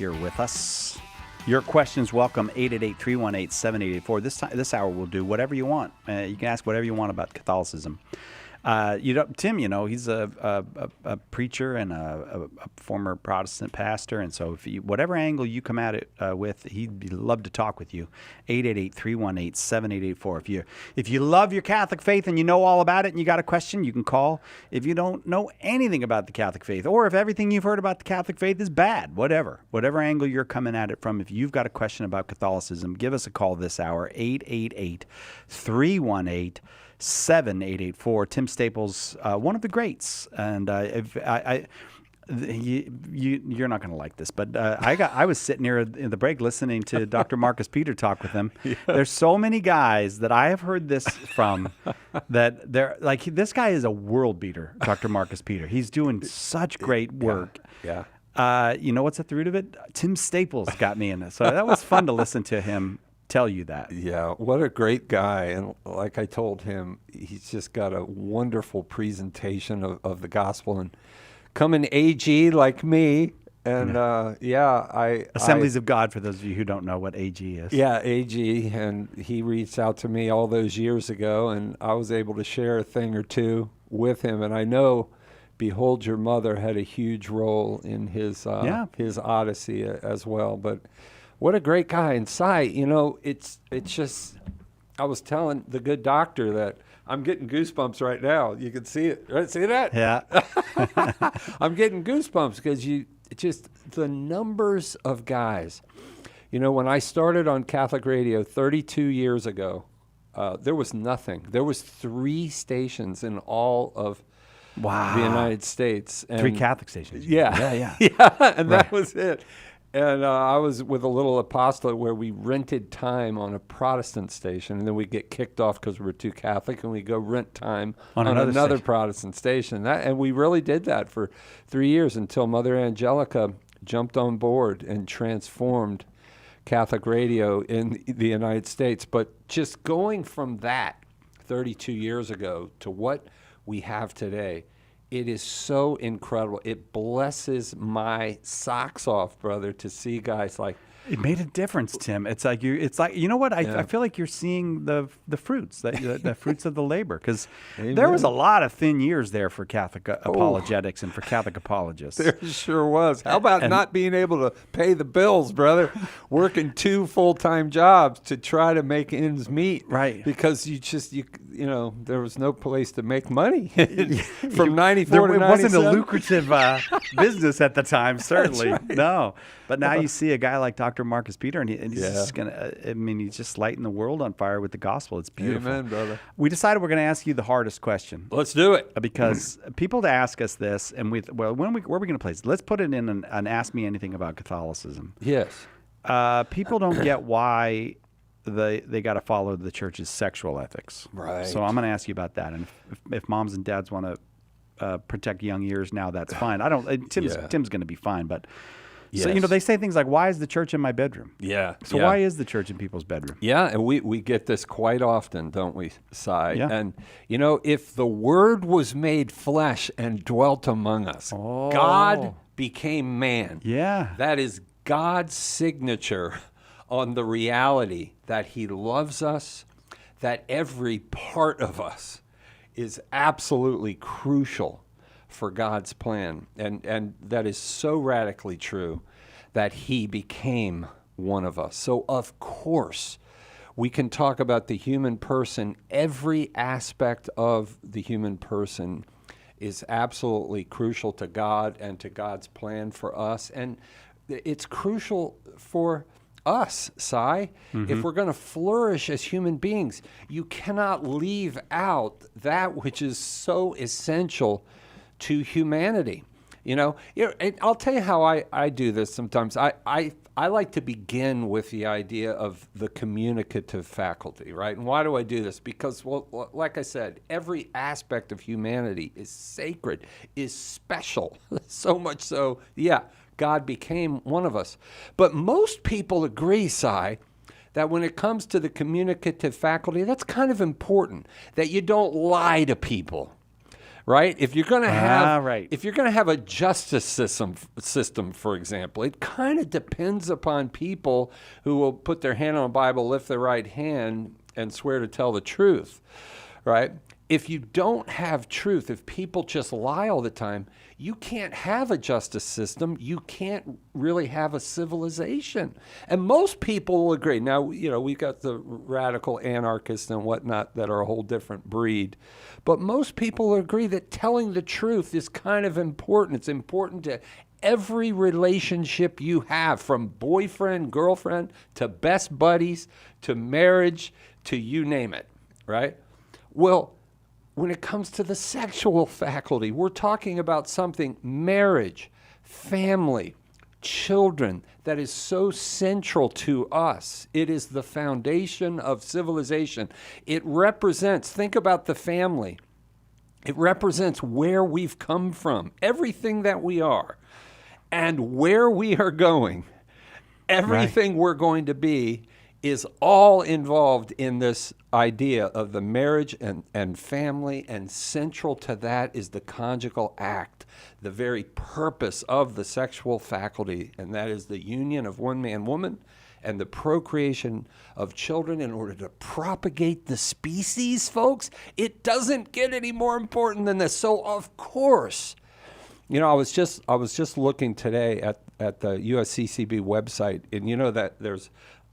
here with us. Your questions welcome, 888-318-7884. This hour we'll do whatever you want. You can ask whatever you want about Catholicism. Tim, he's a preacher and a former Protestant pastor, and so whatever angle you come at it with, he'd love to talk with you. 888-318-7884. If you love your Catholic faith and you know all about it and you got a question, you can call. If you don't know anything about the Catholic faith, or if everything you've heard about the Catholic faith is bad, whatever angle you're coming at it from, if you've got a question about Catholicism, give us a call this hour, 888-318-7884. Tim Staples, one of the greats, and you're not going to like this, but I was sitting here in the break listening to Dr. Marcus Peter talk with him. Yeah. There's so many guys that I have heard this from that they're like, this guy is a world beater, Dr. Marcus Peter. He's doing such great work. Yeah. You know what's at the root of it? Tim Staples got me in this, so that was fun to listen to him tell you that. Yeah, what a great guy. And like I told him, he's just got a wonderful presentation of the gospel. And coming AG like me, and Assemblies of God, for those of you who don't know what AG is. Yeah, AG, and he reached out to me all those years ago, and I was able to share a thing or two with him. And I know Behold Your Mother had a huge role in his odyssey as well. But what a great guy. And Si, it's just, I was telling the good doctor that I'm getting goosebumps right now. You can see it. Right? See that? Yeah. I'm getting goosebumps because the numbers of guys. When I started on Catholic radio 32 years ago, there was nothing. There was 3 stations in all of the United States. And 3 Catholic stations. Yeah. And that was it. And I was with a little Apostolic where we rented time on a Protestant station, and then we get kicked off because we were too Catholic, and we go rent time on another Protestant station. And we really did that for 3 years until Mother Angelica jumped on board and transformed Catholic radio in the United States. But just going from that 32 years ago to what we have today, it is so incredible. It blesses my socks off, brother, to see guys like. It made a difference, Tim. It's like you know what? I feel like you're seeing the fruits, the fruits of the labor, because there was a lot of thin years there for Catholic apologetics and for Catholic apologists. There sure was. How about not being able to pay the bills, brother? Working 2 full-time jobs to try to make ends meet, right? Because there was no place to make money from 94 to 97. It wasn't a lucrative business at the time, certainly. Right. No. But now you see a guy like Dr. Marcus Peter, and he's just he's just lighting the world on fire with the gospel. It's beautiful. Amen, brother. We decided we're going to ask you the hardest question. Let's do it. Because people ask us this, and where are we going to place it? Let's put it in an Ask Me Anything About Catholicism. Yes. People don't get why they got to follow the church's sexual ethics. Right. So I'm going to ask you about that. And if moms and dads want to protect young ears now, that's fine. Tim's going to be fine, but. Yes. So, they say things like, why is the church in my bedroom? Yeah. So why is the church in people's bedroom? Yeah, and we get this quite often, don't we, Si? Yeah. And, if the Word was made flesh and dwelt among us, God became man. Yeah. That is God's signature on the reality that he loves us, that every part of us is absolutely crucial for God's plan. And that is so radically true that he became one of us. So, of course, we can talk about the human person. Every aspect of the human person is absolutely crucial to God and to God's plan for us. And it's crucial for us, Si. Mm-hmm. If we're going to flourish as human beings, you cannot leave out that which is so essential to humanity. I'll tell you how I do this sometimes. I like to begin with the idea of the communicative faculty, right? And why do I do this? Because, like I said, every aspect of humanity is sacred, is special. So much so, God became one of us. But most people agree, Si, that when it comes to the communicative faculty, that's kind of important, that you don't lie to people. right? If you're going to have right. if you're going to have a justice system, for example, it kind of depends upon people who will put their hand on a Bible, lift their right hand, and swear to tell the truth, right? If you don't have truth, if people just lie all the time, you can't have a justice system. You can't really have a civilization. And most people will agree. Now, we've got the radical anarchists and whatnot that are a whole different breed. But most people agree that telling the truth is kind of important. It's important to every relationship you have, from boyfriend, girlfriend, to best buddies, to marriage, to you name it, right? Well, when it comes to the sexual faculty, we're talking about something, marriage, family, children, that is so central to us. It is the foundation of civilization. It represents, think about the family. It represents where we've come from, everything that we are, and where we are going. Everything we're going to be is all involved in this idea of the marriage and family, and central to that is the conjugal act, the very purpose of the sexual faculty, and that is the union of one man, woman, and the procreation of children in order to propagate the species, folks. It doesn't get any more important than this. So of course, I was just looking today at the USCCB website, and that there's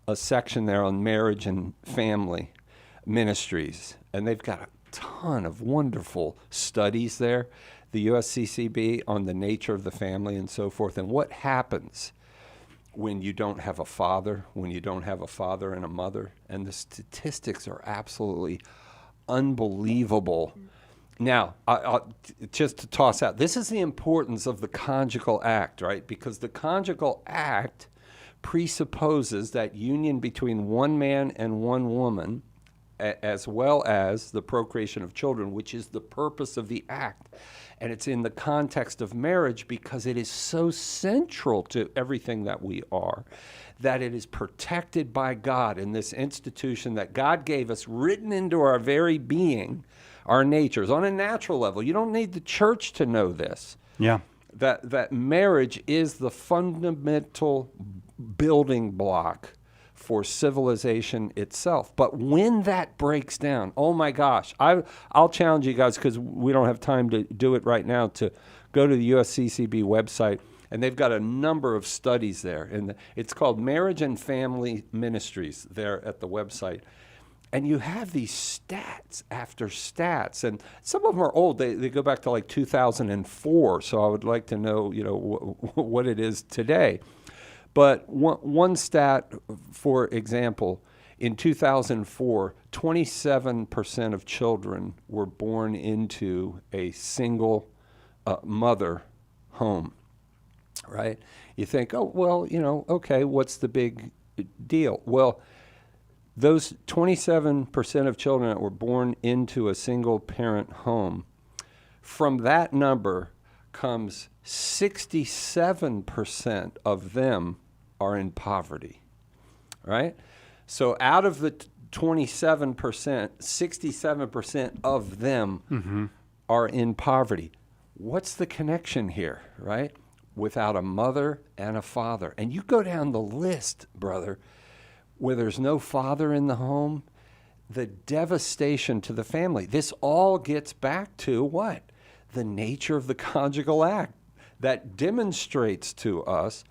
a section there on marriage and family ministries, and they've got a ton of wonderful studies there, the USCCB, on the nature of the family and so forth, and what happens when you don't have a father, when you don't have a father and a mother, and the statistics are absolutely unbelievable. Now, I'll just to toss out, this is the importance of the conjugal act, right? Because the conjugal act presupposes that union between one man and one woman, as well as the procreation of children, which is the purpose of the act. And it's in the context of marriage because it is so central to everything that we are, that it is protected by God in this institution that God gave us, written into our very being, our natures, on a natural level. You don't need the church to know this. Yeah. That marriage is the fundamental building block for civilization itself. But when that breaks down, oh my gosh, I'll challenge you guys, because we don't have time to do it right now, to go to the USCCB website, and they've got a number of studies there. And it's called Marriage and Family Ministries there at the website. And you have these stats after stats, and some of them are old. They go back to like 2004, so I would like to know, what it is today. But one stat, for example, in 2004, 27% of children were born into a single mother home, right? You think, oh, well, okay, what's the big deal? Well, those 27% of children that were born into a single parent home, from that number comes 67% of them are in poverty, right? So out of the 27%, 67% of them are in poverty. What's the connection here, right? Without a mother and a father. And you go down the list, brother, where there's no father in the home, the devastation to the family. This all gets back to what? The nature of the conjugal act that demonstrates to us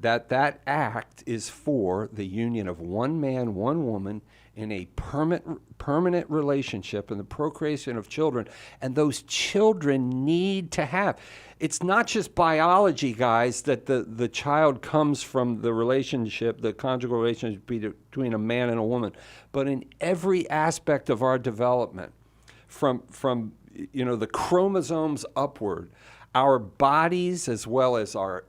that act is for the union of one man, one woman in a permanent relationship and the procreation of children. And those children need to have. It's not just biology, guys, that the child comes from the relationship, the conjugal relationship between a man and a woman, but in every aspect of our development, from the chromosomes upward, our bodies as well as our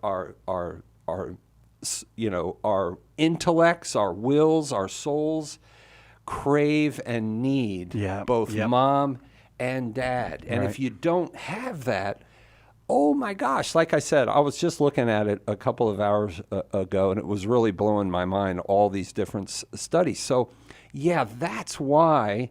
intellects, our wills, our souls crave and need both mom and dad. And if you don't have that, oh my gosh, like I said, I was just looking at it a couple of hours ago, and it was really blowing my mind, all these different studies. So yeah, that's why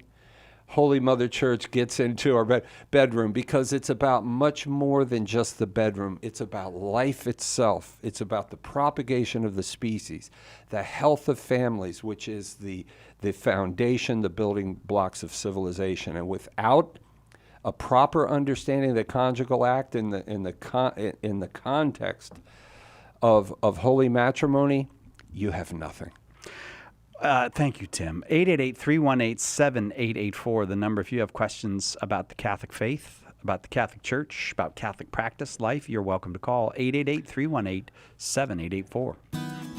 Holy Mother Church gets into our bedroom, because it's about much more than just the bedroom. It's about life itself. It's about the propagation of the species, the health of families, which is the foundation, the building blocks of civilization. And without a proper understanding of the conjugal act in the context of holy matrimony, you have nothing. Thank you, Tim. 888-318-7884, the number. If you have questions about the Catholic faith, about the Catholic Church, about Catholic practice, life, you're welcome to call 888-318-7884.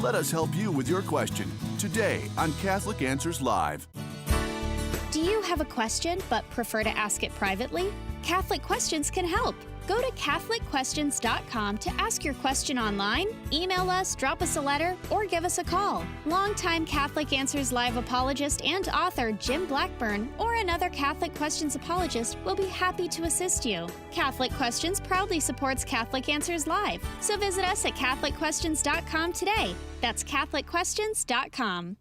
Let us help you with your question today on Catholic Answers Live. Do you have a question but prefer to ask it privately? Catholic Questions can help. Go to CatholicQuestions.com to ask your question online, email us, drop us a letter, or give us a call. Longtime Catholic Answers Live apologist and author Jim Blackburn or another Catholic Questions apologist will be happy to assist you. Catholic Questions proudly supports Catholic Answers Live, so visit us at CatholicQuestions.com today. That's CatholicQuestions.com.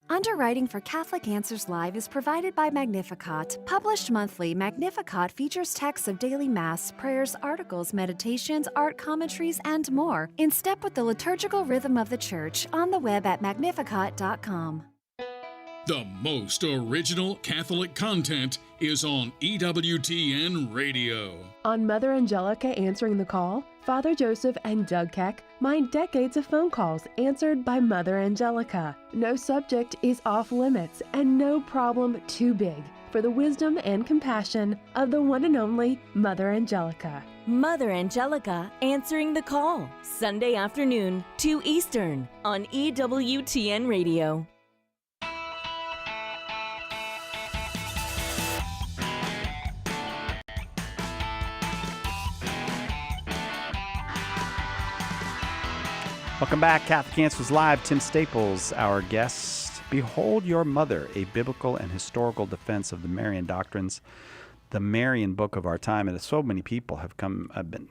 Underwriting for Catholic Answers Live is provided by Magnificat. Published monthly, Magnificat features texts of daily Mass, prayers, articles, meditations, art commentaries, and more, in step with the liturgical rhythm of the Church, on the web at magnificat.com. The most original Catholic content is on EWTN Radio. On Mother Angelica Answering the Call, Father Joseph and Doug Keck mine decades of phone calls answered by Mother Angelica. No subject is off limits and no problem too big for the wisdom and compassion of the one and only Mother Angelica. Mother Angelica Answering the Call, Sunday afternoon, 2 Eastern, on EWTN Radio. Welcome back. Catholic Answers Live. Tim Staples, our guest. Behold Your Mother, a biblical and historical defense of the Marian doctrines, the Marian book of our time. And so many people have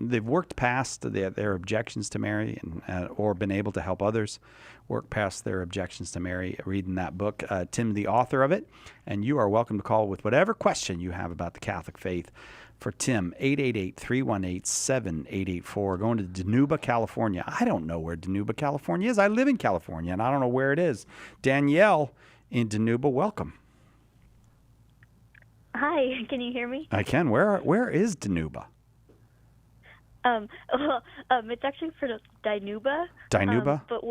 they've worked past their objections to Mary or been able to help others work past their objections to Mary reading that book. Tim, the author of it, and you are welcome to call with whatever question you have about the Catholic faith. For Tim, 888-318-7884. Going to Dinuba, California. I don't know where Dinuba, California is. I live in California, and I don't know where it is. Danielle in Dinuba, welcome. Hi, can you hear me? I can. Where is Dinuba? It's actually for Dinuba. Dinuba? But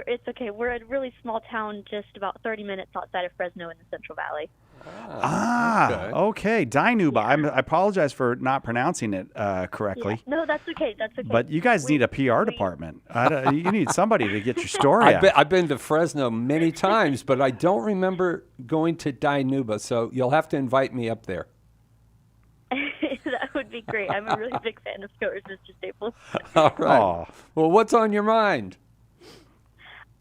it's okay. We're a really small town just about 30 minutes outside of Fresno in the Central Valley. Okay. Dinuba. Yeah. I apologize for not pronouncing it correctly. Yeah. No, that's okay. But you guys need a PR department. You need somebody to get your story out. I've been to Fresno many times, but I don't remember going to Dinuba, so you'll have to invite me up there. That would be great. I'm a really big fan of yours, Mr. Staples. All right. Well, what's on your mind?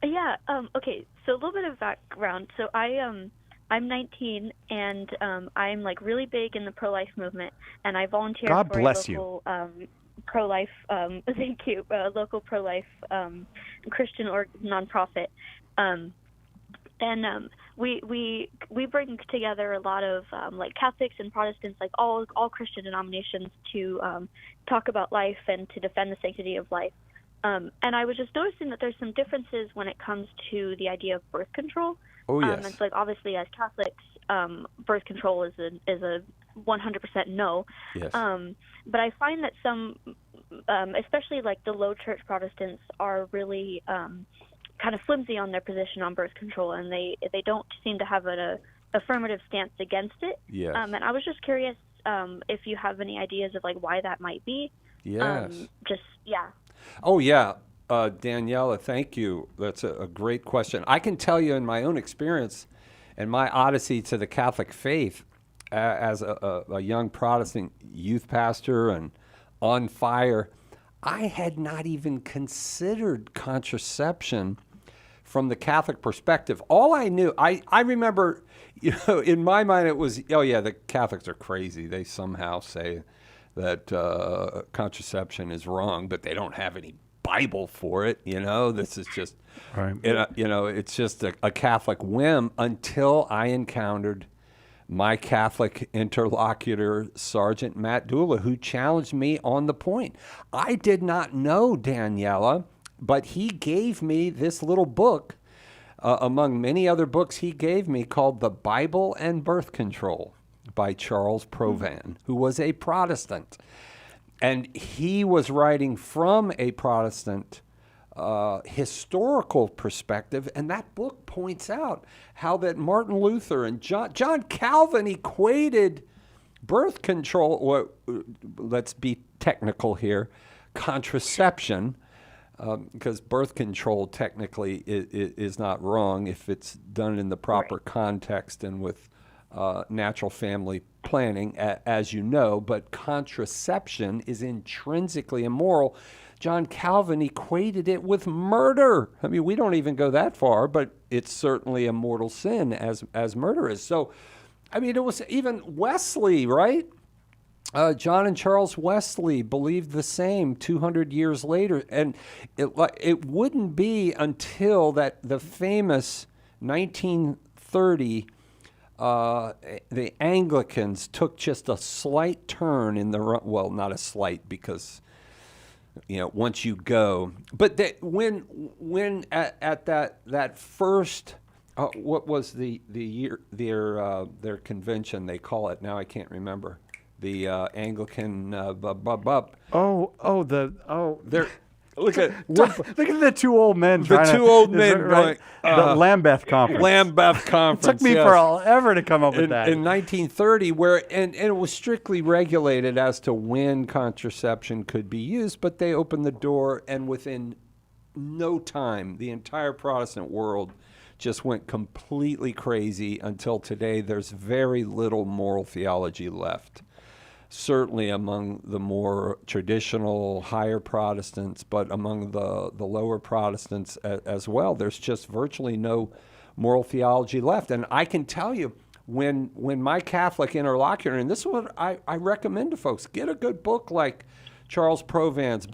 Yeah. Okay. So a little bit of background. So I'm 19, and I'm like really big in the pro-life movement, and I volunteer for a local pro-life. Thank you. Local pro-life Christian or nonprofit. And we bring together a lot of like Catholics and Protestants, like all Christian denominations, to talk about life and to defend the sanctity of life. And I was just noticing that there's some differences when it comes to the idea of birth control. Oh, yes. And so, like, obviously, as Catholics, birth control is a 100% no. Yes. But I find that some, especially like the low church Protestants, are really kind of flimsy on their position on birth control, and they don't seem to have an affirmative stance against it. Yes. And I was just curious if you have any ideas of like why that might be. Yes. Oh yeah. Daniela, thank you. That's a great question. I can tell you in my own experience and my odyssey to the Catholic faith as a young Protestant youth pastor and on fire, I had not even considered contraception from the Catholic perspective. All I knew, I remember, in my mind it was, the Catholics are crazy. They somehow say that contraception is wrong, but they don't have any Bible for it. This is just, Right. it's just a Catholic whim until I encountered my Catholic interlocutor, Sergeant Matt Dula, who challenged me on the point. I did not know Daniela, but he gave me this little book, among many other books he gave me, called The Bible and Birth Control by Charles Provan, who was a Protestant. And he was writing from a Protestant historical perspective, and that book points out how that Martin Luther and John Calvin equated birth control, let's be technical here, contraception, because birth control technically is not wrong if it's done in the proper context and with natural family planning, as you know, but contraception is intrinsically immoral. John Calvin equated it with murder. I mean, we don't even go that far, but it's certainly a mortal sin as murder is. So, I mean, it was even Wesley, right? John and Charles Wesley believed the same 200 years later. And it wouldn't be until the famous 1930, the Anglicans took just a slight turn in well, not a slight, because once you go, but when at that first, what was the year their convention, they call it now, I can't remember, the Anglican Look at the two old men. The Lambeth Conference. Lambeth Conference. It took me forever to come up with that. In 1930, and it was strictly regulated as to when contraception could be used, but they opened the door, and within no time, the entire Protestant world just went completely crazy until today. There's very little moral theology left. Certainly among the more traditional, higher Protestants, but among the lower Protestants as well, there's just virtually no moral theology left. And I can tell you, when my Catholic interlocutor, and this is what I recommend to folks, get a good book like Charles Provan's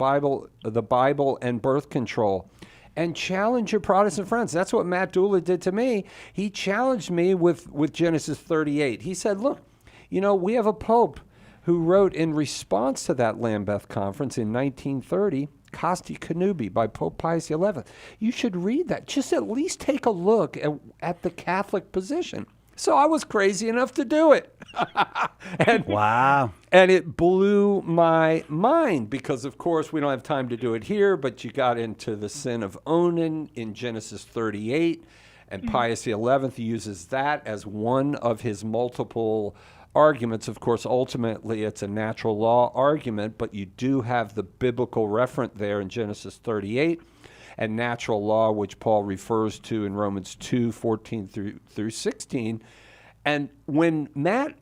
The Bible and Birth Control, and challenge your Protestant friends. That's what Matt Dula did to me. He challenged me with Genesis 38. He said, look, we have a pope who wrote in response to that Lambeth Conference in 1930, Costi Connubii by Pope Pius XI. You should read that. Just at least take a look at the Catholic position. So I was crazy enough to do it. Wow. And it blew my mind because, of course, we don't have time to do it here, but you got into the sin of Onan in Genesis 38, and Pius XI uses that as one of his multiple arguments. Of course, ultimately, it's a natural law argument, but you do have the biblical referent there in Genesis 38 and natural law, which Paul refers to in Romans 2, 14 through 16. And when Matt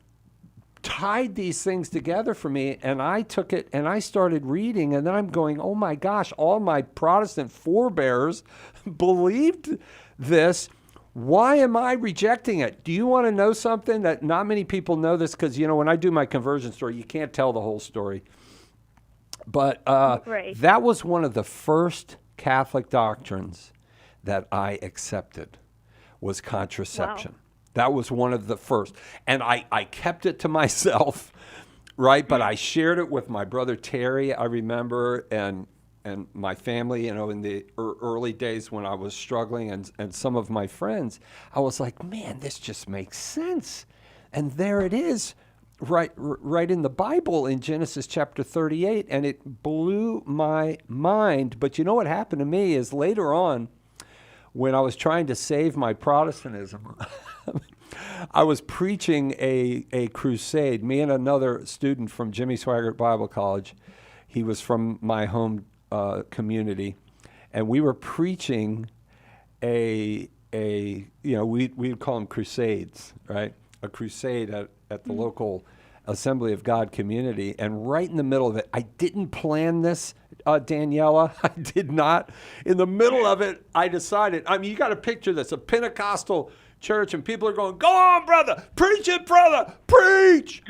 tied these things together for me, and I took it and I started reading, and then I'm going, oh my gosh, all my Protestant forebears believed this. Why am I rejecting it? Do you want to know something that not many people know this? Because, when I do my conversion story, you can't tell the whole story. But that was one of the first Catholic doctrines that I accepted, was contraception. Wow. That was one of the first. And I kept it to myself, right? But I shared it with my brother Terry, I remember, and my family, in the early days when I was struggling, and some of my friends. I was like, man, this just makes sense. And there it is, right in the Bible in Genesis chapter 38, and it blew my mind. But you know what happened to me is later on, when I was trying to save my Protestantism, I was preaching a crusade. Me and another student from Jimmy Swaggart Bible College, he was from my home community, and we were preaching we'd call them crusades, right? A crusade at the local Assembly of God community, and right in the middle of it, I didn't plan this, Daniela, I did not. In the middle of it, I decided, you got to picture this, a Pentecostal church, and people are going, go on, brother, preach it, brother, preach,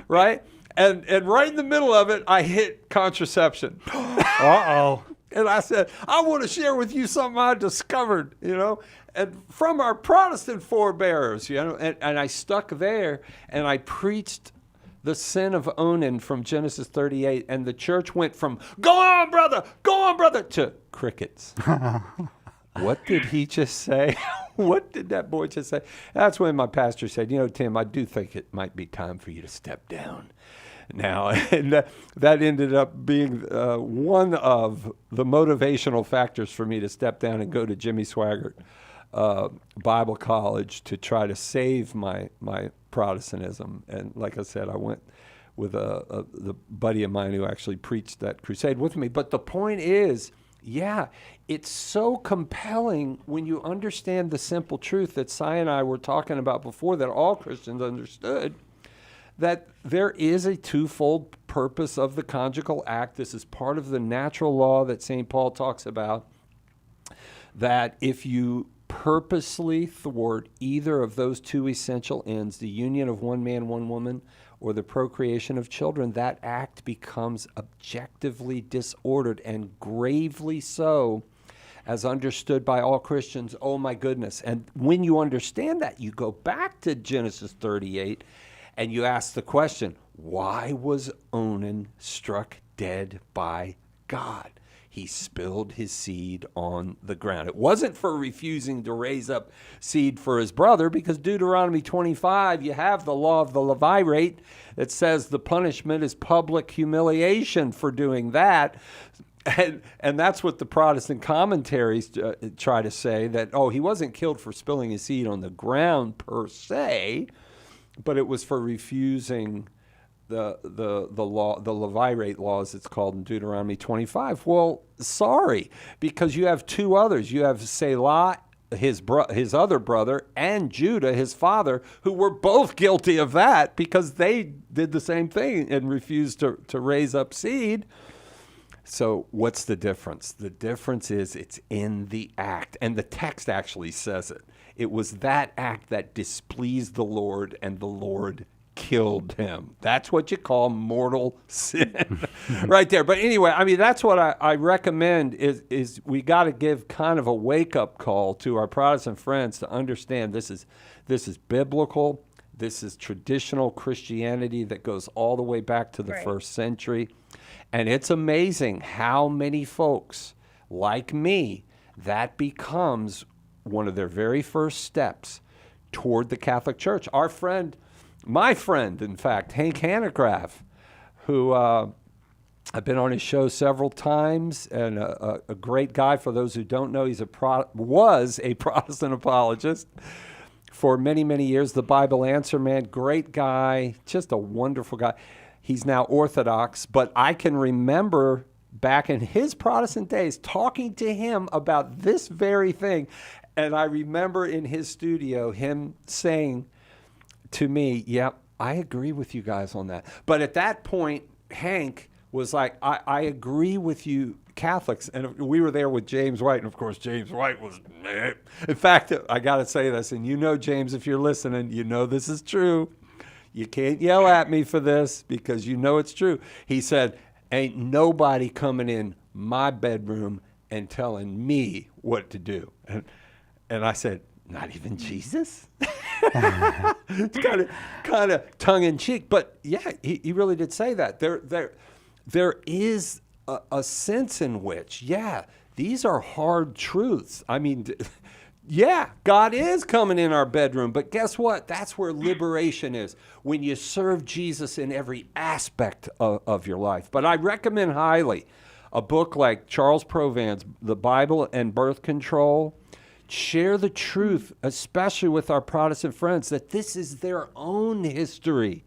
right? And right in the middle of it, I hit contraception. Uh-oh. And I said, I want to share with you something I discovered, and from our Protestant forebears, and I stuck there and I preached the sin of Onan from Genesis 38, and the church went from, go on, brother, to crickets. What did he just say? What did that boy just say? That's when my pastor said, Tim, I do think it might be time for you to step down now. And that ended up being one of the motivational factors for me to step down and go to Jimmy Swaggart Bible College to try to save my Protestantism. And like I said, I went with the buddy of mine who actually preached that crusade with me. But the point is, it's so compelling when you understand the simple truth that Si and I were talking about before, that all Christians understood, that there is a twofold purpose of the conjugal act. This is part of the natural law that St. Paul talks about, that if you purposely thwart either of those two essential ends, the union of one man, one woman, or the procreation of children, that act becomes objectively disordered, and gravely so, as understood by all Christians. Oh my goodness. And when you understand that, you go back to Genesis 38 and you ask the question, why was Onan struck dead by God? He spilled his seed on the ground. It wasn't for refusing to raise up seed for his brother, because Deuteronomy 25, you have the law of the Levirate that says the punishment is public humiliation for doing that. And that's what the Protestant commentaries try to say, that, he wasn't killed for spilling his seed on the ground per se, but it was for refusing the law, the Levirate laws, it's called in Deuteronomy 25. Well, sorry, because you have two others. You have Selah, his other brother, and Judah, his father, who were both guilty of that because they did the same thing and refused to raise up seed. So what's the difference? The difference is it's in the act, and the text actually says it. It was that act that displeased the Lord, and the Lord killed him. That's what you call mortal sin right there. But anyway, that's what I recommend is we got to give kind of a wake-up call to our Protestant friends to understand this is biblical. This is traditional Christianity that goes all the way back to the first century. And it's amazing how many folks like me, that becomes one of their very first steps toward the Catholic Church. My friend, in fact, Hank Hanegraaff, who I've been on his show several times, and a great guy. For those who don't know, was a Protestant apologist for many, many years. The Bible Answer Man, great guy, just a wonderful guy. He's now Orthodox, but I can remember back in his Protestant days talking to him about this very thing. And I remember in his studio him saying to me, I agree with you guys on that. But at that point, Hank was like, I agree with you Catholics. And we were there with James White, and of course James White was, meh. In fact, I got to say this, and James, if you're listening, this is true. You can't yell at me for this because it's true. He said, ain't nobody coming in my bedroom and telling me what to do. And I said, not even Jesus? It's kind of tongue in cheek, but he really did say that. There is a sense in which, these are hard truths. God is coming in our bedroom, but guess what? That's where liberation is, when you serve Jesus in every aspect of your life. But I recommend highly a book like Charles Provan's The Bible and Birth Control. Share the truth, especially with our Protestant friends, that this is their own history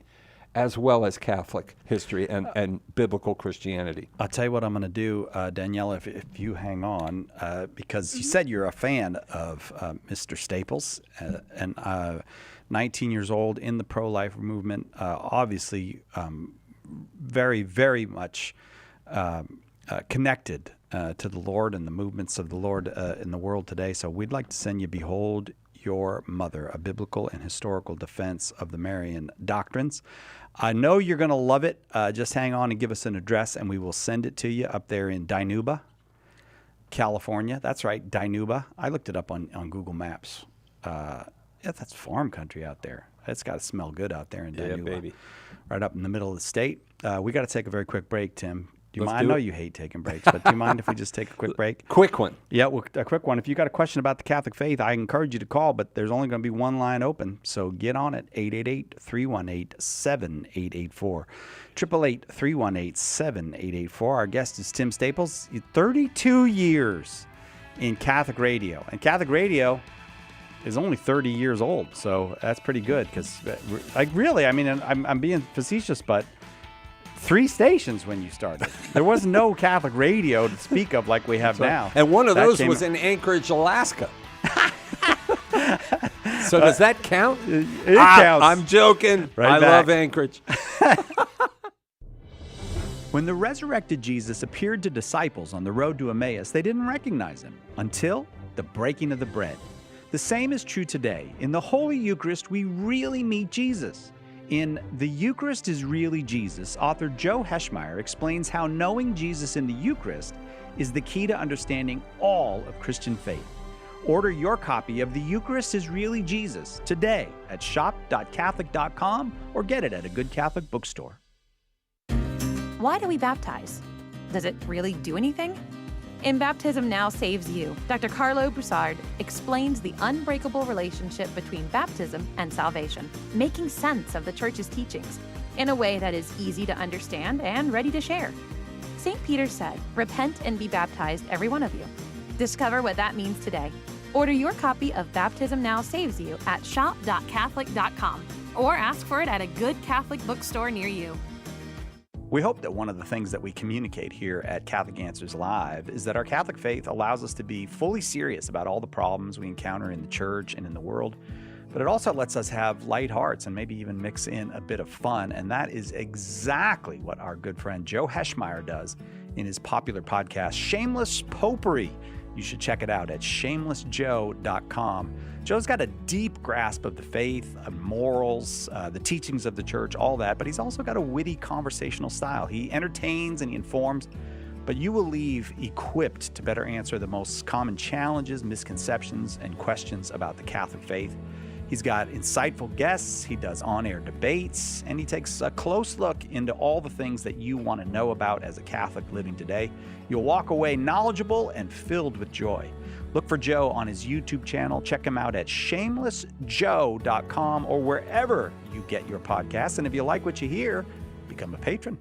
as well as Catholic history and biblical Christianity. I'll tell you what I'm going to do, Daniela, if you hang on, because you said you're a fan of Mr. Staples, and 19 years old in the pro-life movement, obviously very, very much connected to the Lord and the movements of the Lord in the world today. So we'd like to send you Behold Your Mother, a biblical and historical defense of the Marian doctrines. I know you're going to love it. Just hang on and give us an address, and we will send it to you up there in Dinuba. California. That's right, Dinuba. I looked it up on Google Maps. That's farm country out there. It's got to smell good out there in Dinuba. Yeah, baby. Right up in the middle of the state. We got to take a very quick break, Tim. Do you Let's mind? do I know it. you hate taking breaks, but do you mind if we just take a quick break? Quick one. Yeah, well, a quick one. If you got a question about the Catholic faith, I encourage you to call, but there's only going to be one line open. So get on it, 888-318-7884. 888-318-7884. Our guest is Tim Staples. 32 years in Catholic radio. And Catholic radio is only 30 years old, so that's pretty good because, I'm being facetious, but 3 stations when you started. There was no Catholic radio to speak of like we have now. And one of those was in Anchorage, Alaska. So does that count? It counts. I'm joking. Right I back. love Anchorage. When the resurrected Jesus appeared to disciples on the road to Emmaus, they didn't recognize him until the breaking of the bread. The same is true today. In the Holy Eucharist, we really meet Jesus. In The Eucharist is Really Jesus, author Joe Heschmeyer explains how knowing Jesus in the Eucharist is the key to understanding all of Christian faith. Order your copy of The Eucharist is Really Jesus today at shop.catholic.com or get it at a good Catholic bookstore. Why do we baptize? Does it really do anything? In Baptism Now Saves You, Dr. Carlo Broussard explains the unbreakable relationship between baptism and salvation, making sense of the Church's teachings in a way that is easy to understand and ready to share. St. Peter said, "Repent and be baptized, every one of you." Discover what that means today. Order your copy of Baptism Now Saves You at shop.catholic.com or ask for it at a good Catholic bookstore near you. We hope that one of the things that we communicate here at Catholic Answers Live is that our Catholic faith allows us to be fully serious about all the problems we encounter in the church and in the world, but it also lets us have light hearts and maybe even mix in a bit of fun, and that is exactly what our good friend Joe Heschmeyer does in his popular podcast, Shameless Popery. You should check it out at shamelessjoe.com. Joe's got a deep grasp of the faith, morals, the teachings of the church, all that, but he's also got a witty conversational style. He entertains and he informs, but you will leave equipped to better answer the most common challenges, misconceptions, and questions about the Catholic faith. He's got insightful guests, he does on-air debates, and he takes a close look into all the things that you want to know about as a Catholic living today. You'll walk away knowledgeable and filled with joy. Look for Joe on his YouTube channel. Check him out at shamelessjoe.com or wherever you get your podcasts. And if you like what you hear, become a patron.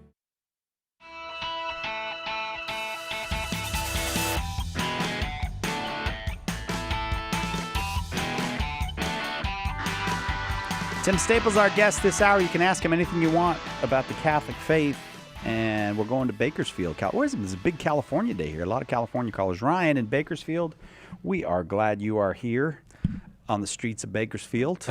Tim Staples, our guest this hour. You can ask him anything you want about the Catholic faith. And we're going to Bakersfield. There's a big California day here. A lot of California callers. Ryan in Bakersfield, we are glad you are here on the streets of Bakersfield.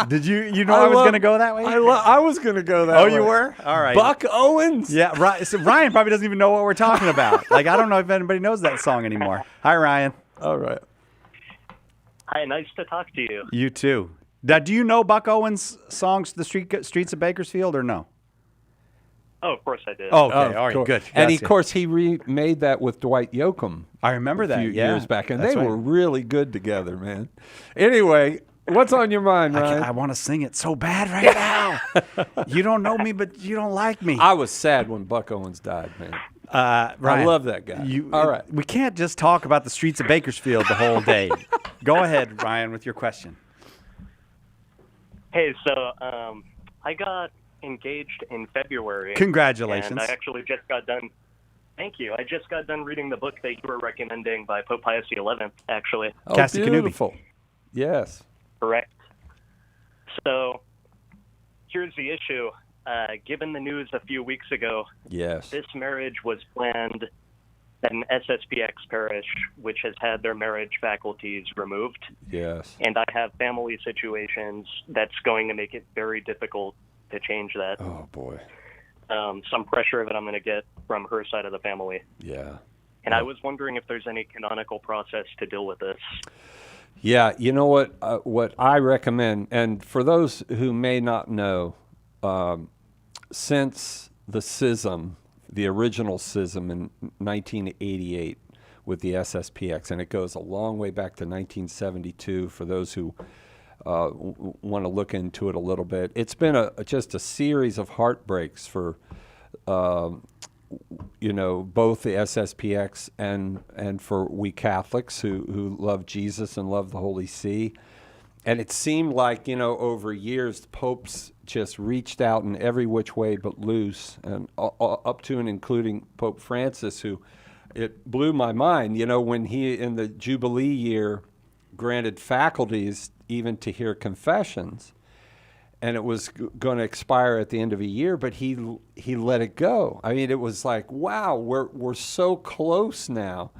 Did you know I was going to go that way? I was going to go that way. Oh, you were? All right. Buck Owens? Yeah, right. So Ryan probably doesn't even know what we're talking about. I don't know if anybody knows that song anymore. Hi, Ryan. All right. Hi, nice to talk to you. You too. Now, do you know Buck Owens' songs, The Streets of Bakersfield, or no? Oh, of course I did. Oh, okay. All right, good. And of course, he remade that with Dwight Yoakam. I remember that, a few years back, and That's they right. were really good together, man. Anyway, what's on your mind, Ryan? I want to sing it so bad right now. You don't know me, but you don't like me. I was sad when Buck Owens died, man. Ryan, I love that guy. All right. We can't just talk about the streets of Bakersfield the whole day. Go ahead, Ryan, with your question. Hey, so I got engaged in February. Congratulations. And I actually just got done. Thank you. I just got done reading the book that you were recommending by Pope Pius XI, actually. Oh, beautiful. Yes. Correct. So here's the issue. Given the news a few weeks ago, yes, this marriage was planned at an SSPX parish, which has had their marriage faculties removed. Yes. And I have family situations that's going to make it very difficult to change that. Oh, boy. Some pressure that I'm going to get from her side of the family. Yeah. And I was wondering if there's any canonical process to deal with this. Yeah, you know what I recommend, and for those who may not know, since the schism, the original schism in 1988, with the SSPX, and it goes a long way back to 1972 for those who want to look into it a little bit. It's been just a series of heartbreaks for both the SSPX and for we Catholics who love Jesus and love the Holy See. And it seemed like, over years, popes just reached out in every which way but loose, and up to and including Pope Francis, who it blew my mind, when he, in the Jubilee year, granted faculties even to hear confessions, and it was going to expire at the end of a year, but he let it go. I mean, it was like, wow, we're so close now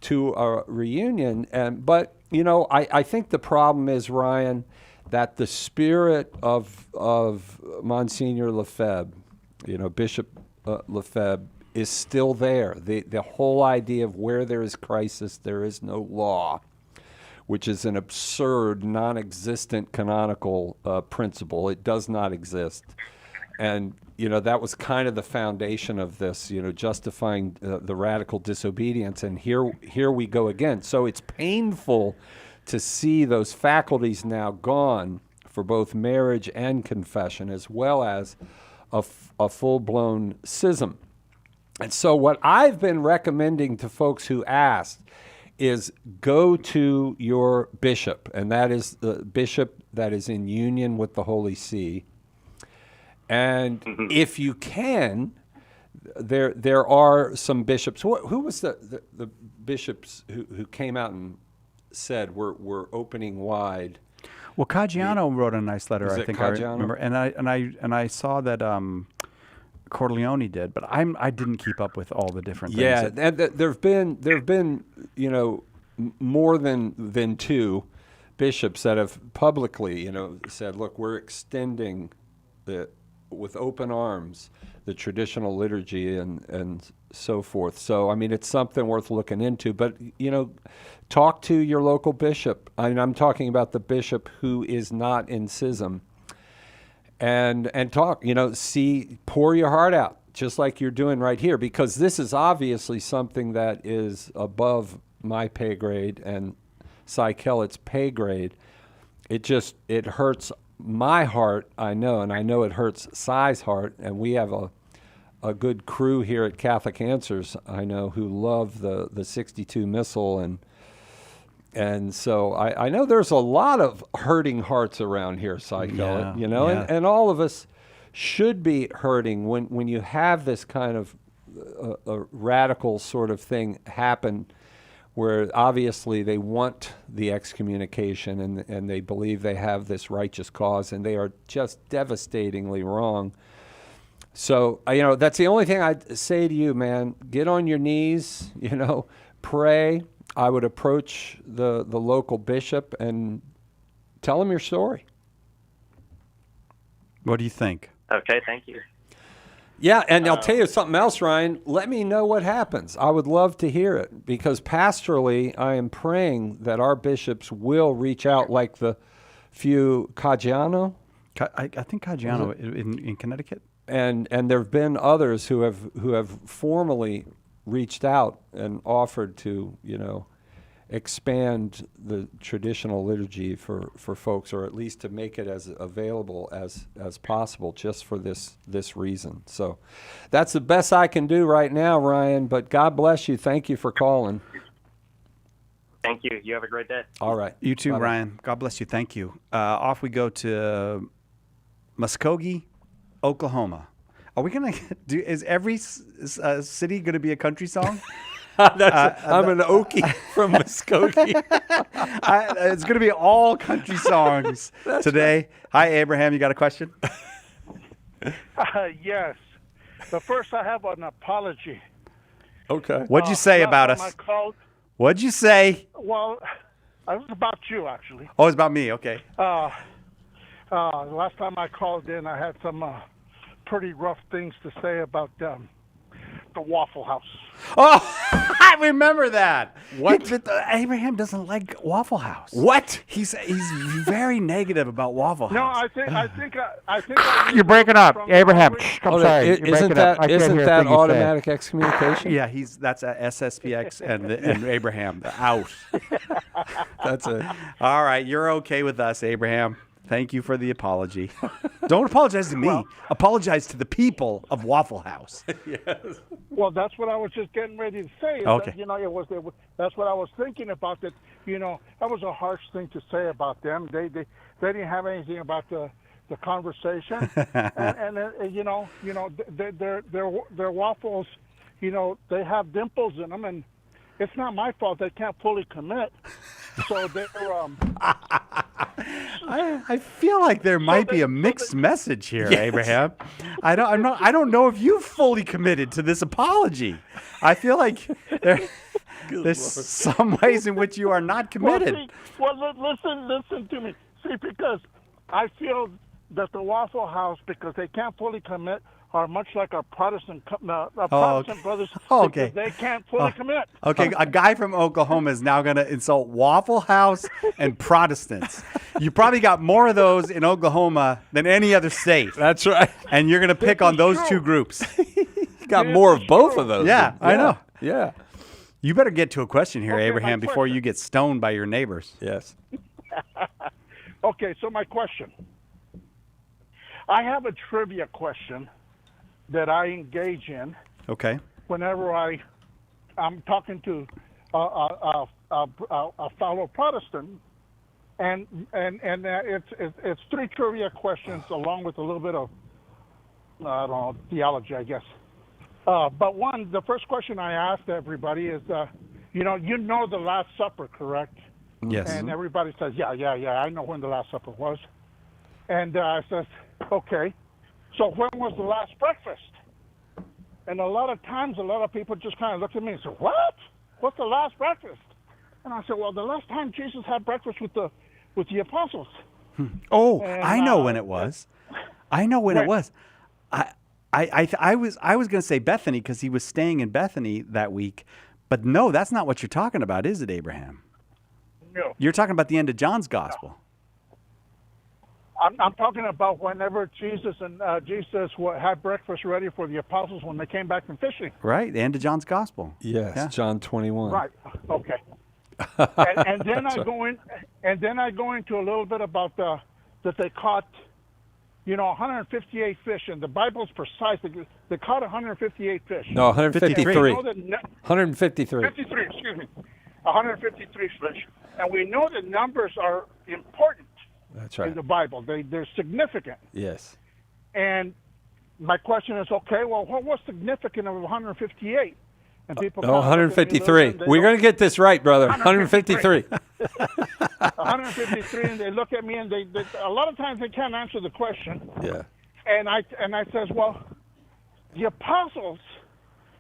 to a reunion. But I think the problem is, Ryan, that the spirit of Monsignor Lefebvre, Bishop Lefebvre, is still there. The whole idea of where there is crisis, there is no law, which is an absurd, non-existent canonical principle. It does not exist. And, that was kind of the foundation of this, justifying the radical disobedience. And here we go again. So it's painful to see those faculties now gone for both marriage and confession, as well as a full-blown schism. And so what I've been recommending to folks who asked is go to your bishop, and that is the bishop that is in union with the Holy See. And if you can, there are some bishops. Who was the bishops who came out and said we're opening wide? Well, Caggiano wrote a nice letter. I think Caggiano? I remember, and I saw that Corleone did, but I didn't keep up with all the different things. Yeah, and there've been more than two bishops that have publicly said, look, we're extending with open arms the traditional liturgy and so forth. So, I mean, it's something worth looking into. But, talk to your local bishop. I mean, I'm talking about the bishop who is not in schism. And talk, pour your heart out, just like you're doing right here, because this is obviously something that is above my pay grade and Cy Kellett's pay grade. It hurts my heart, I know, and I know it hurts Cy's heart, and we have a good crew here at Catholic Answers, I know, who love the 62 Missal, and so I know there's a lot of hurting hearts around here, Cy Kellett, and all of us should be hurting when you have this kind of a radical sort of thing happen, where obviously they want the excommunication and they believe they have this righteous cause, and they are just devastatingly wrong. So, that's the only thing I'd say to you, man. Get on your knees, pray. I would approach the local bishop and tell him your story. What do you think? Okay, thank you. Yeah, and I'll tell you something else, Ryan. Let me know what happens. I would love to hear it, because pastorally, I am praying that our bishops will reach out, like the few Caggiano. I think Caggiano in Connecticut. And there have been others who have formally reached out and offered to, expand the traditional liturgy for folks, or at least to make it as available as possible, just for this reason. So that's the best I can do right now, Ryan, but God bless you. Thank you for calling. Thank you. You have a great day. All right. You too, Bye-bye. Ryan. God bless you. Thank you. Off we go to Muskogee, Oklahoma. Are we going to do, is every city going to be a country song? I'm an Okie from Muskogee. It's going to be all country songs today. Right. Hi, Abraham. You got a question? Yes. But first, I have an apology. Okay. What'd you say about us? What'd you say? Well, it was about you, actually. Oh, it's about me. Okay. Last time I called in, I had some pretty rough things to say about the Waffle House. Oh, I remember that. What? Abraham doesn't like Waffle House. What? He's very negative about Waffle House. No, I think. You're breaking up, Abraham. I'm sorry. Isn't that automatic excommunication? Yeah, that's a SSPX and Abraham out. That's it. All right, you're okay with us, Abraham. Thank you for the apology. Don't apologize to me. Apologize to the people of Waffle House. Yes. Well, that's what I was just getting ready to say. Okay. That, that's what I was thinking about. That that was a harsh thing to say about them. They didn't have anything about the conversation, and their waffles, they have dimples in them, and it's not my fault they can't fully commit. So they're I feel like there might be a mixed message here, yes. Abraham. I don't know if you've fully committed to this apology. I feel like there's some ways in which you are not committed. Listen to me. See, because I feel that the Waffle House, because they can't fully commit, are much like our Protestant brothers. Okay. They can't fully commit. Okay, a guy from Oklahoma is now going to insult Waffle House and Protestants. You probably got more of those in Oklahoma than any other state. That's right. And you're going to pick on those two groups. You got more of both of those. Yeah, I know. Yeah. You better get to a question here, Abraham, before you get stoned by your neighbors. Yes. Okay, so my question. I have a trivia question that I engage in. Okay. Whenever I'm talking to a fellow Protestant, and it's three trivia questions along with a little bit of theology, I guess. But the first question I asked everybody is, you know the Last Supper, correct? Yes. And everybody says, yeah, I know when the Last Supper was. And I says, okay. So when was the last breakfast? And a lot of times, a lot of people just kind of look at me and say, what? What's the last breakfast? And I said, well, the last time Jesus had breakfast with the apostles. Oh, and, I know when it was. I know when it was. I was going to say Bethany because he was staying in Bethany that week. But no, that's not what you're talking about, is it, Abraham? No. You're talking about the end of John's gospel. I'm talking about whenever Jesus had breakfast ready for the apostles when they came back from fishing. Right, the end of John's gospel. Yes, yeah. John 21. Right. Okay. and then I go into a little bit about that they caught, 158 fish, and the Bible's precise. They caught 158 fish. No, 153. 153. 53. Excuse me. 153 fish, and we know that numbers are important. That's right. In the Bible. They're significant. Yes. And my question is, okay, well, what's significant of 158? And people 153. We're going to get this right, brother. 153. 153, and they look at me, and they a lot of times they can't answer the question. Yeah. And I says, well, the apostles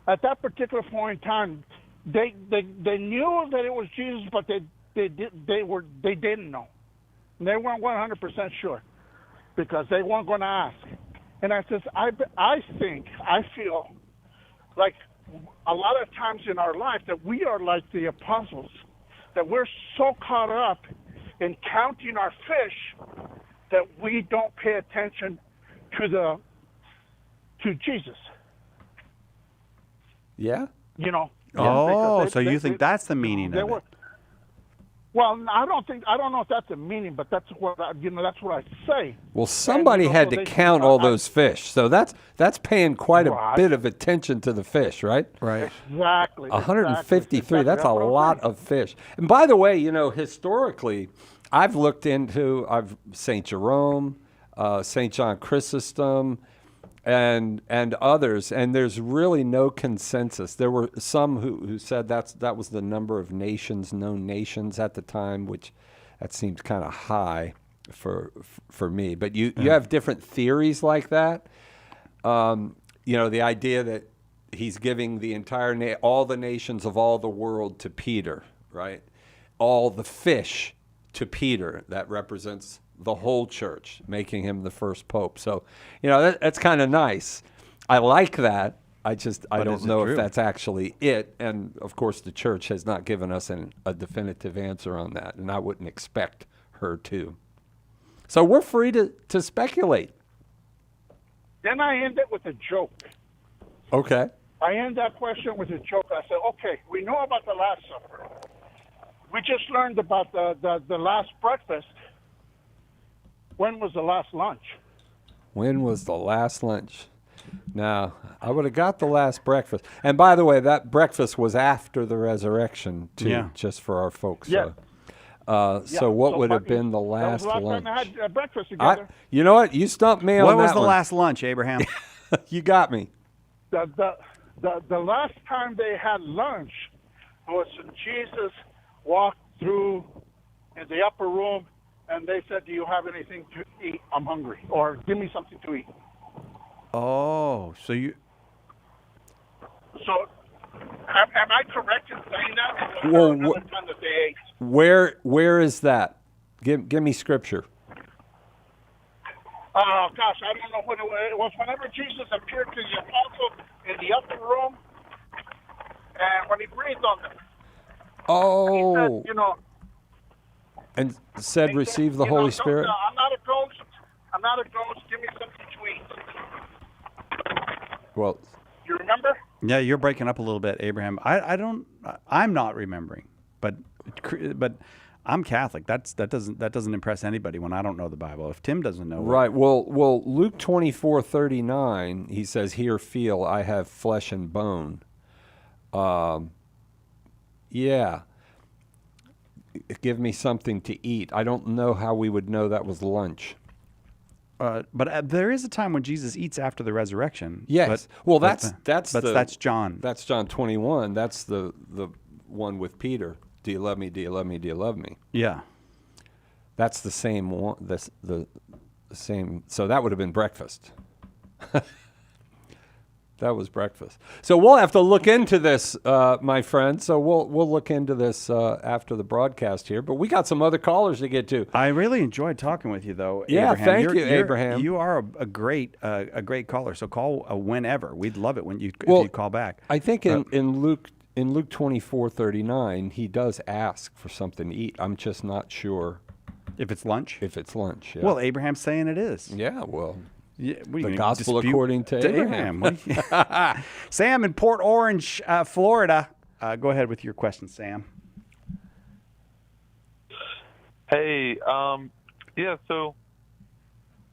at that particular point in time, they knew that it was Jesus, but they didn't know. They weren't 100% sure because they weren't going to ask. And I says, I feel like a lot of times in our life that we are like the apostles, that we're so caught up in counting our fish that we don't pay attention to Jesus. Yeah? Oh, so you think that's the meaning of it? Well, I don't know if that's the meaning, but that's what that's what I say. Well, somebody had to count all those fish, so that's paying quite a bit of attention to the fish, right? Right. Exactly. 153. Exactly. That's a lot of fish. And by the way, historically, I've looked into Saint Jerome, Saint John Chrysostom, and others, and there's really no consensus. There were some who said that was the number of known nations at the time, which that seems kind of high for me. But you have different theories like that. The idea that he's giving the entire all the nations of all the world to Peter, right? All the fish to Peter, that represents the whole church, making him the first pope. So, that's kind of nice. I like that. I don't know if that's actually it. And, of course, the church has not given us a definitive answer on that, and I wouldn't expect her to. So we're free to speculate. Then I end it with a joke. Okay. I end that question with a joke. I said, okay, we know about the Last Supper. We just learned about the last breakfast. When was the last lunch? When was the last lunch? Now, I would have got the last breakfast. And by the way, that breakfast was after the resurrection, too, just for our folks. Yeah. So what would have been the last lunch? That was the last time I had breakfast together. You know what? You stumped me on that one. What was the last lunch, Abraham? You got me. The last time they had lunch was when Jesus walked through in the upper room, and they said, "Do you have anything to eat? I'm hungry," or "Give me something to eat." Oh, so you... So, am I correct in saying that? Well, another time that they ate? Where is that? Give me scripture. Oh, gosh, I don't know when it was. Whenever Jesus appeared to the apostles in the upper room, and when he breathed on them. Oh. He said, and said, receive the Holy Spirit? I'm not a ghost. I'm not a ghost. Give me something to eat. Well, you remember? Yeah, you're breaking up a little bit, Abraham. I'm not remembering, but I'm Catholic. That doesn't impress anybody when I don't know the Bible. If Tim doesn't know, right? Well, Luke 24:39, he says, "Hear, feel, I have flesh and bone." Yeah. Give me something to eat. I don't know how we would know that was lunch. But there is a time when Jesus eats after the resurrection. Yes. That's John. That's John 21. That's the one with Peter. Do you love me? Do you love me? Do you love me? Yeah. That's the same one. The same. So that would have been breakfast. That was breakfast. So we'll have to look into this, my friend. So we'll look into this after the broadcast here. But we got some other callers to get to. I really enjoyed talking with you, though. Yeah, Abraham. thank you, Abraham. You are a great caller. So call whenever. We'd love it if you call back. I think in Luke 24:39, he does ask for something to eat. I'm just not sure if it's lunch. If it's lunch. Yeah. Well, Abraham's saying it is. Yeah. Well. Yeah, the gospel according to Abraham. Sam in Port Orange, Florida. Go ahead with your question, Sam. Hey, yeah. So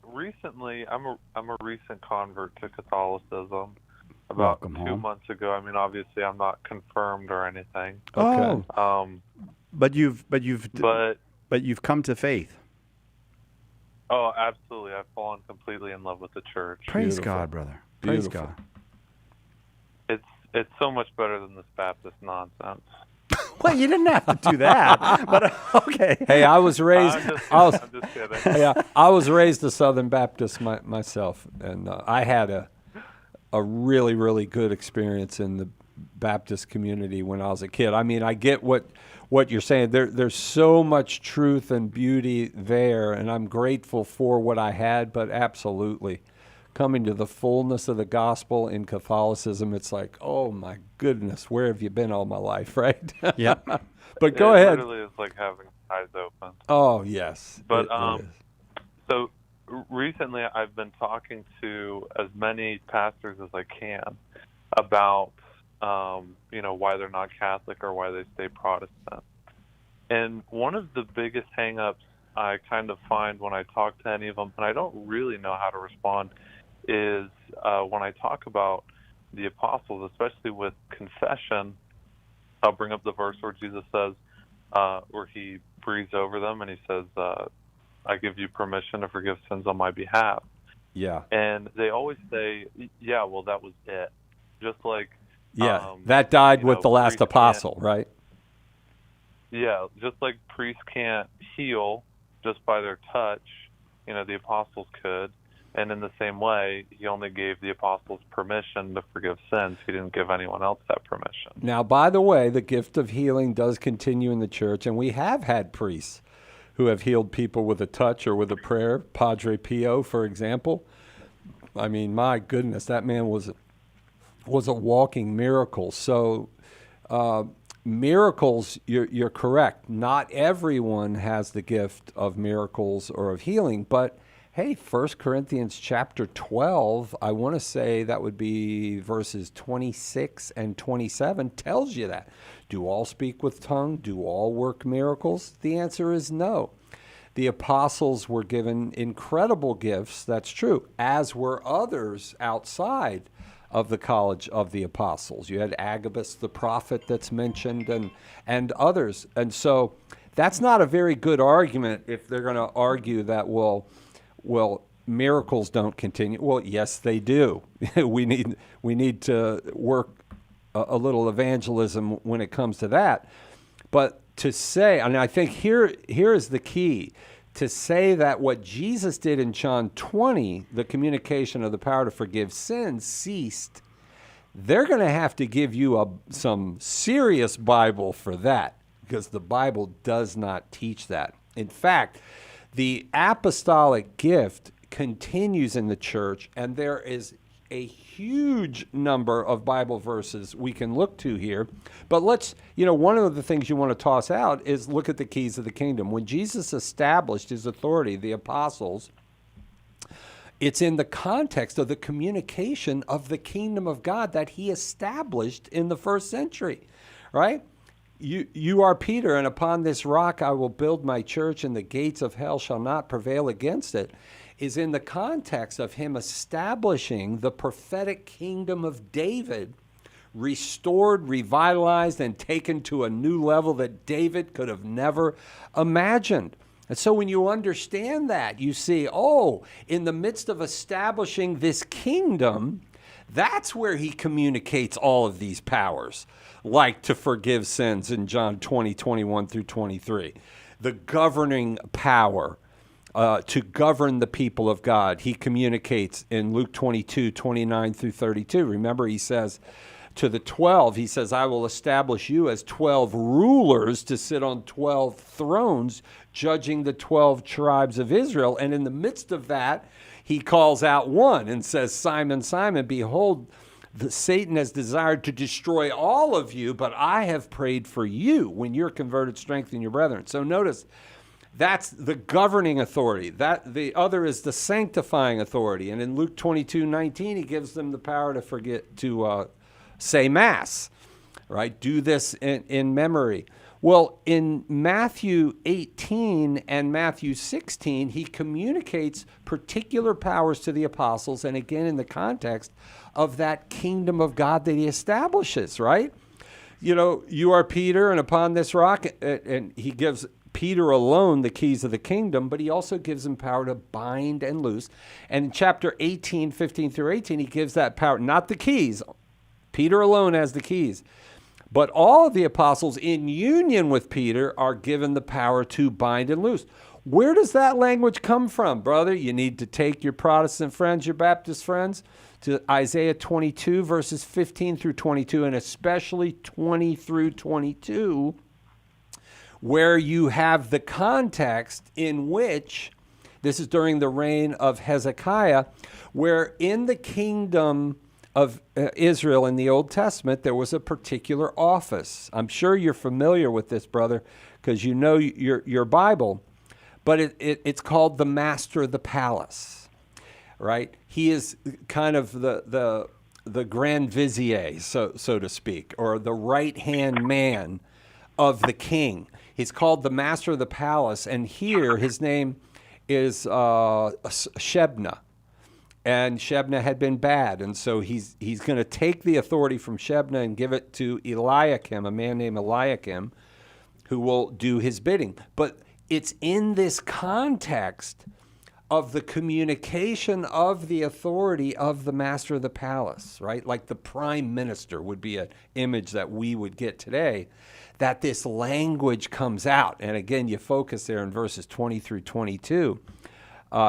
recently, I'm a recent convert to Catholicism. About Welcome 2 home. months ago. I mean, obviously, I'm not confirmed or anything. Okay. But you've come to faith. Oh, absolutely. I've fallen completely in love with the church. Praise God, brother. Praise God. It's so much better than this Baptist nonsense. Well, you didn't have to do that, but okay. Hey, I was raised. I'm just kidding. Yeah, I was raised a Southern Baptist myself, and I had a really, really good experience in the Baptist community when I was a kid. I mean, I get what you're saying. There's so much truth and beauty there, and I'm grateful for what I had, but absolutely coming to the fullness of the gospel in Catholicism, it's like, oh my goodness, where have you been all my life, right? Yeah. But go ahead. It literally is like having eyes open. Oh, yes. But so recently I've been talking to as many pastors as I can about why they're not Catholic or why they stay Protestant. And one of the biggest hang-ups I kind of find when I talk to any of them, and I don't really know how to respond, is when I talk about the apostles, especially with confession, I'll bring up the verse where Jesus says, where he breathes over them and he says, I give you permission to forgive sins on my behalf. Yeah. And they always say, yeah, well, that was it. Just like... Yeah, that died with the last apostle, right? Yeah, just like priests can't heal just by their touch, the apostles could. And in the same way, he only gave the apostles permission to forgive sins. He didn't give anyone else that permission. Now, by the way, the gift of healing does continue in the church, and we have had priests who have healed people with a touch or with a prayer. Padre Pio, for example. I mean, my goodness, that man was was a walking miracle. So miracles, you're correct. Not everyone has the gift of miracles or of healing, but hey, 1 Corinthians chapter 12, I want to say that would be verses 26 and 27, tells you that. Do all speak with tongue? Do all work miracles? The answer is no. The apostles were given incredible gifts, that's true, as were others outside of the college of the apostles. You had Agabus the prophet that's mentioned and others. And so that's not a very good argument if they're going to argue that, well, miracles don't continue. Well, yes, they do. we need to work a little evangelism when it comes to that. But to say, and I think here is the key, to say that what Jesus did in John 20, the communication of the power to forgive sins, ceased, they're going to have to give you some serious Bible for that, because the Bible does not teach that. In fact, the apostolic gift continues in the church, and there is a huge number of Bible verses we can look to here. But one of the things you want to toss out is look at the keys of the kingdom. When Jesus established his authority, the apostles, it's in the context of the communication of the kingdom of God that he established in the first century, right? You are Peter, and upon this rock I will build my church, and the gates of hell shall not prevail against it, is in the context of him establishing the prophetic kingdom of David, restored, revitalized, and taken to a new level that David could have never imagined. And so when you understand that, you see, in the midst of establishing this kingdom, that's where he communicates all of these powers, like to forgive sins in John 20, 21 through 23. The governing power to govern the people of God, he communicates in Luke 22, 29 through 32. Remember, he says to the 12, he says, I will establish you as 12 rulers to sit on 12 thrones, judging the 12 tribes of Israel. And in the midst of that, he calls out one and says, Simon, Simon, behold, Satan has desired to destroy all of you, but I have prayed for you. When you're converted, strengthen your brethren. So notice, that's the governing authority. That the other is the sanctifying authority. And in Luke 22:19, he gives them the power to say Mass, right? Do this in memory. Well, in Matthew 18 and Matthew 16, he communicates particular powers to the apostles, and again in the context of that kingdom of God that he establishes, right? You are Peter, and upon this rock, and he gives Peter alone the keys of the kingdom, but he also gives him power to bind and loose. And in chapter 18, 15 through 18, he gives that power, not the keys. Peter alone has the keys. But all of the apostles in union with Peter are given the power to bind and loose. Where does that language come from, brother? You need to take your Protestant friends, your Baptist friends, to Isaiah 22, verses 15 through 22, and especially 20 through 22, where you have the context in which, this is during the reign of Hezekiah, where in the kingdom of Israel in the Old Testament, there was a particular office. I'm sure you're familiar with this, brother, because you know your Bible, but it's called the master of the palace, right? He is kind of the grand vizier, so to speak, or the right-hand man of the king. He's called the master of the palace, and here his name is Shebna. And Shebna had been bad, and so he's going to take the authority from Shebna and give it to Eliakim, a man named Eliakim, who will do his bidding. But it's in this context of the communication of the authority of the master of the palace, right? Like the prime minister would be an image that we would get today, that this language comes out. And again, you focus there in verses 20 through 22.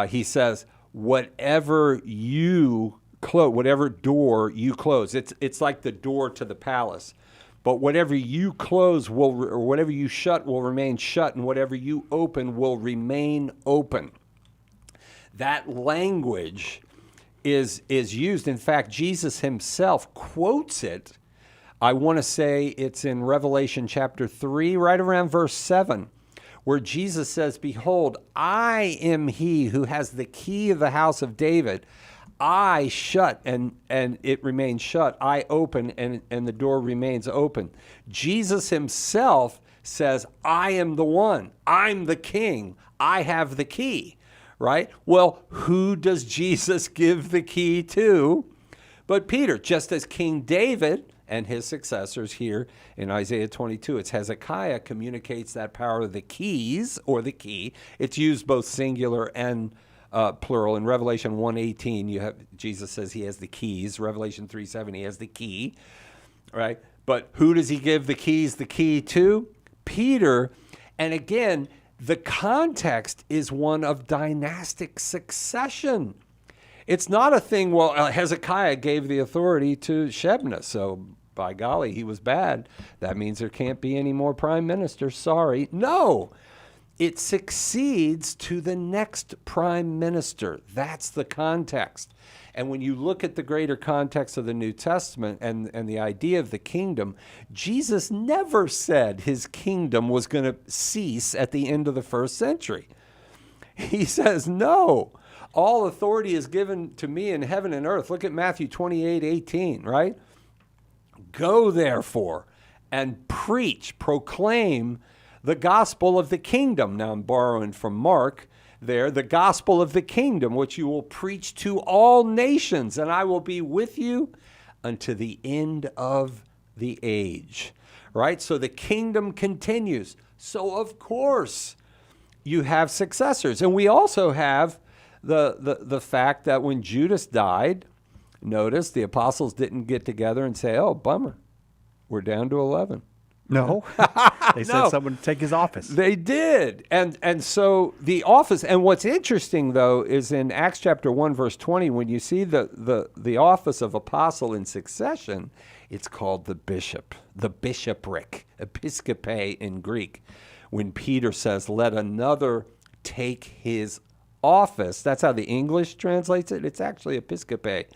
He says, whatever you close, whatever door you close, it's like the door to the palace. But whatever you close or whatever you shut will remain shut, and whatever you open will remain open. That language is used. In fact, Jesus himself quotes it. I want to say it's in Revelation chapter 3, right around verse 7, where Jesus says, "Behold, I am he who has the key of the house of David. I shut, and it remains shut. I open, and the door remains open." Jesus himself says, "I am the one. I'm the king. I have the key." Right? Well, who does Jesus give the key to? But Peter, just as King David and his successors here in Isaiah 22, it's Hezekiah communicates that power of the keys, or the key. It's used both singular and plural. In Revelation 1:18, you have Jesus says he has the keys. Revelation 3:7, he has the key, right? But who does he give the key to? Peter. And again, the context is one of dynastic succession. It's not a thing, well, Hezekiah gave the authority to Shebna, so by golly, he was bad. That means there can't be any more prime ministers. Sorry. No. It succeeds to the next prime minister. That's the context. And when you look at the greater context of the New Testament and the idea of the kingdom, Jesus never said his kingdom was going to cease at the end of the first century. He says, no, all authority is given to me in heaven and earth. Look at Matthew 28:18, right? Go therefore and preach, proclaim the gospel of the kingdom. Now I'm borrowing from Mark there, the gospel of the kingdom, which you will preach to all nations, and I will be with you unto the end of the age. Right? So the kingdom continues. So of course you have successors. And we also have the fact that when Judas died, notice the apostles didn't get together and say, oh, bummer, we're down to 11. No. They said someone would take his office. They did. And so the office, and what's interesting, though, is in Acts chapter 1, verse 20, when you see the office of apostle in succession, it's called the bishop, the bishopric, episkope in Greek. When Peter says, let another take his office, that's how the English translates it. It's actually episkope,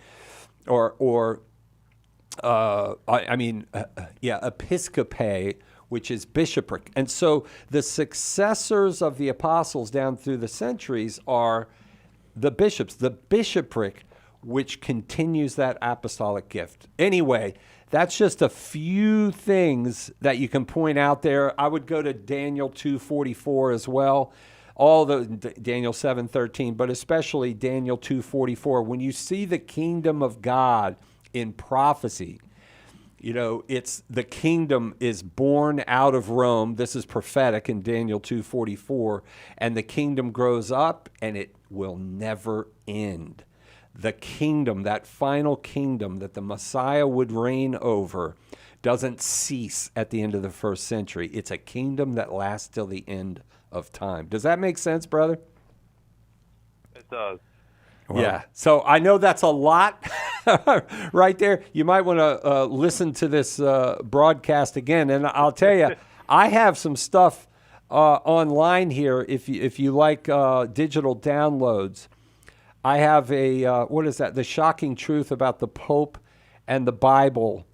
episcope, which is bishopric. And so the successors of the apostles down through the centuries are the bishops, the bishopric, which continues that apostolic gift. Anyway, that's just a few things that you can point out there. I would go to Daniel 2:44 as well. All the Daniel 7:13, but especially Daniel 2:44. When you see the kingdom of God in prophecy, you know, it's the kingdom is born out of Rome. This is prophetic in Daniel 2:44, and the kingdom grows up and it will never end. The kingdom, that final kingdom that the Messiah would reign over, doesn't cease at the end of the first century. It's a kingdom that lasts till the end of time. Does that make sense, brother? It does. Yeah. So I know that's a lot right there. You might want to listen to this broadcast again. And I'll tell you, I have some stuff online here if you like digital downloads. I have what is that? The Shocking Truth About the Pope and the Bible.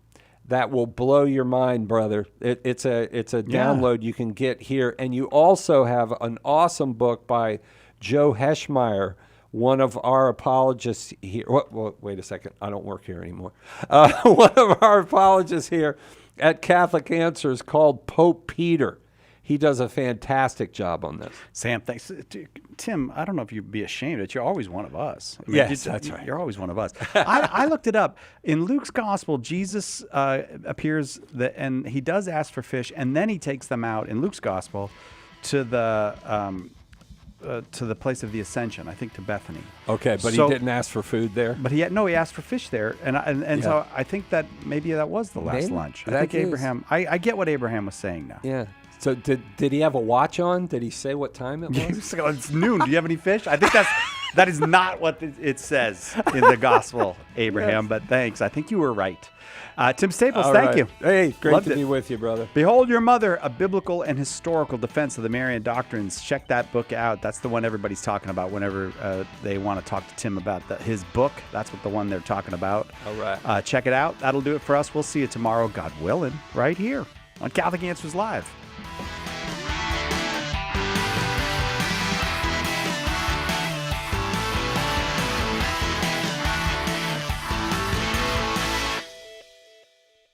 That will blow your mind, brother. It's a download you can get here. And you also have an awesome book by Joe Heschmeyer, one of our apologists here. Wait a second. I don't work here anymore. One of our apologists here at Catholic Answers called Pope Peter. He does a fantastic job on this. Sam, thanks. Tim, I don't know if you'd be ashamed, but you're always one of us. I mean, yes, that's right. You're always one of us. I looked it up. In Luke's gospel, Jesus appears, and he does ask for fish, and then he takes them out in Luke's gospel to the place of the Ascension, I think to Bethany. Okay, but he didn't ask for food there? But he asked for fish there. And so I think that maybe that was the last lunch. I think Abraham, I get what Abraham was saying now. Yeah. So did he have a watch on? Did he say what time it was? It's noon. Do you have any fish? I think That is not what it says in the gospel, Abraham, but thanks. I think you were right. Tim Staples, thank you. Hey, great Loved to it. be with you, brother. Behold Your Mother, A Biblical and Historical Defense of the Marian Doctrines. Check that book out. That's the one everybody's talking about whenever they want to talk to Tim about his book. That's what the one they're talking about. All right. Check it out. That'll do it for us. We'll see you tomorrow, God willing, right here on Catholic Answers Live.